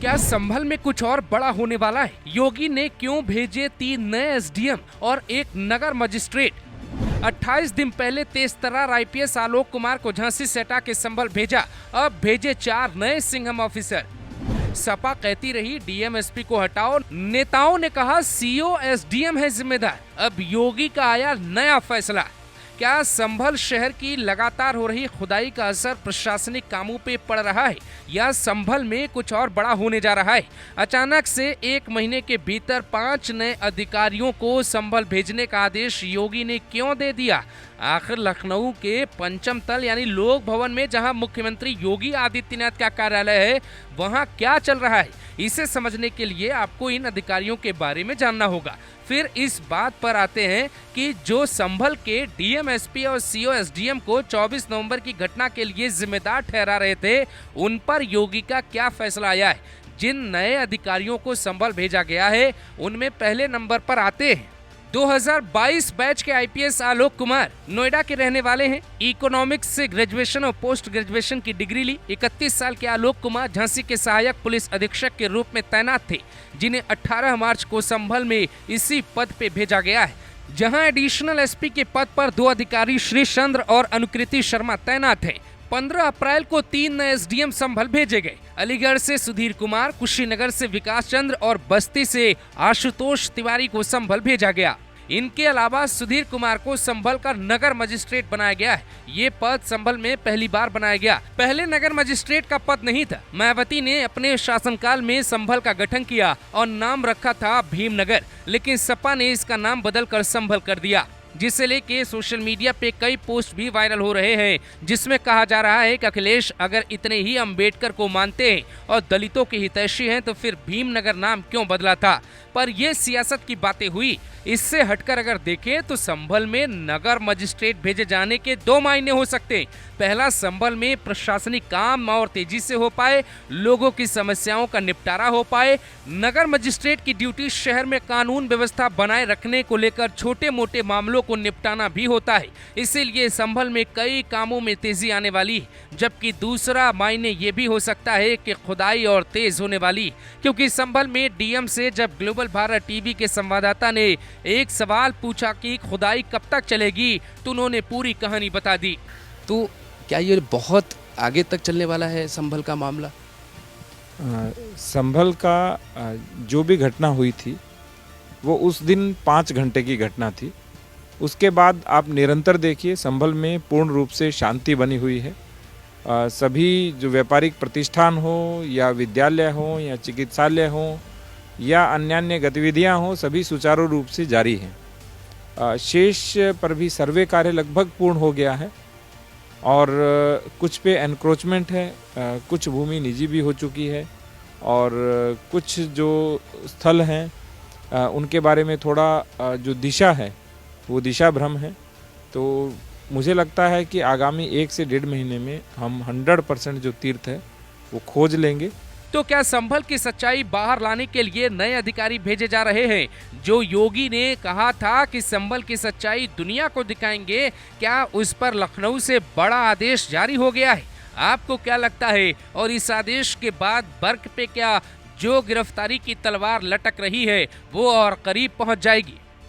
क्या संभल में कुछ और बड़ा होने वाला है? योगी ने क्यों भेजे 3 नए एसडीएम और एक नगर मजिस्ट्रेट? 28 दिन पहले तेजतर्रार आईपीएस आलोक कुमार को झांसी से हटा के संभल भेजा, अब भेजे 4 नए सिंघम ऑफिसर। सपा कहती रही डीएम एसपी को हटाओ, नेताओं ने कहा सीओ एसडीएम है जिम्मेदार। अब योगी का आया नया फैसला। क्या संभल शहर की लगातार हो रही खुदाई का असर प्रशासनिक कामों पे पड़ रहा है या संभल में कुछ और बड़ा होने जा रहा है? अचानक से 1 महीने के भीतर 5 नए अधिकारियों को संभल भेजने का आदेश योगी ने क्यों दे दिया? आखिर लखनऊ के पंचम तल यानी लोक भवन में जहां मुख्यमंत्री योगी आदित्यनाथ का कार्यालय है, वहां क्या चल रहा है? इसे समझने के लिए आपको इन अधिकारियों के बारे में जानना होगा। फिर इस बात पर आते हैं कि जो संभल के डीएम एसपी और सीओ एसडीएम को 24 नवंबर की घटना के लिए जिम्मेदार ठहरा रहे थे, उन पर योगी का क्या फैसला आया है? जिन नए अधिकारियों को संभल भेजा गया है, उनमें पहले नंबर पर आते हैं 2022 बैच के आईपीएस आलोक कुमार। नोएडा के रहने वाले हैं। इकोनॉमिक्स से ग्रेजुएशन और पोस्ट ग्रेजुएशन की डिग्री ली। 31 साल के आलोक कुमार झांसी के सहायक पुलिस अधीक्षक के रूप में तैनात थे, जिन्हें 18 मार्च को संभल में इसी पद पे भेजा गया है, जहां एडिशनल एसपी के पद पर 2 अधिकारी श्री चंद्र और अनुकृति शर्मा तैनात हैं। 15 अप्रैल को 3 नए एसडीएम संभल भेजे गए। अलीगढ़ से सुधीर कुमार, कुशीनगर से विकास चंद्र और बस्ती से आशुतोष तिवारी को संभल भेजा गया। इनके अलावा सुधीर कुमार को संभल का नगर मजिस्ट्रेट बनाया गया है। ये पद संभल में पहली बार बनाया गया। पहले नगर मजिस्ट्रेट का पद नहीं था। मायावती ने अपने शासनकाल में संभल का गठन किया और नाम रखा था भीमनगर, लेकिन सपा ने इसका नाम बदलकर संभल कर दिया, जिसे लेके सोशल मीडिया पे कई पोस्ट भी वायरल हो रहे हैं, जिसमें कहा जा रहा है कि अखिलेश अगर इतने ही अंबेडकर को मानते हैं और दलितों के हितैषी हैं तो फिर भीमनगर नाम क्यों बदला था? पर ये सियासत की बातें हुई। इससे हटकर अगर देखें तो संभल में नगर मजिस्ट्रेट भेजे जाने के 2 मायने हो सकते हैं। पहला, संभल में प्रशासनिक काम और तेजी से हो पाए, लोगों की समस्याओं का निपटारा हो पाए। नगर मजिस्ट्रेट की ड्यूटी शहर में कानून व्यवस्था बनाए रखने को लेकर छोटे मोटे मामलों को निपटाना भी होता है, इसीलिए संभल में कई कामों में तेजी आने वाली है। जबकि दूसरा मायने ये भी हो सकता है कि खुदाई और तेज होने वाली, क्योंकि संभल में डीएम से जब ग्लोबल भारत टीवी के संवाददाता ने एक सवाल पूछा कि खुदाई कब तक चलेगी, तो उन्होंने पूरी कहानी बता दी। तो क्या ये बहुत आगे तक चलने वाला है संभल का मामला? संभल का जो भी घटना हुई थी वो उस दिन 5 घंटे की घटना थी। उसके बाद आप निरंतर देखिए, संभल में पूर्ण रूप से शांति बनी हुई है। सभी जो व्यापारिक प्रतिष्ठान हो या विद्यालय हो या चिकित्सालय हो या अन्य गतिविधियां हो, सभी सुचारू रूप से जारी हैं। शेष पर भी सर्वे कार्य लगभग पूर्ण हो गया है और कुछ पे एनक्रोचमेंट है, कुछ भूमि निजी भी हो चुकी है और कुछ जो स्थल हैं उनके बारे में थोड़ा जो दिशा है वो दिशा भ्रम है। तो मुझे लगता है कि आगामी 1 से 1.5 महीने में हम 100% जो तीर्थ है वो खोज लेंगे। तो क्या संभल की सच्चाई बाहर लाने के लिए नए अधिकारी भेजे जा रहे हैं? जो योगी ने कहा था कि संभल की सच्चाई दुनिया को दिखाएंगे, क्या उस पर लखनऊ से बड़ा आदेश जारी हो गया है? आपको क्या लगता है? और इस आदेश के बाद बर्क पे क्या जो गिरफ्तारी की तलवार लटक रही है वो और करीब पहुंच जाएगी?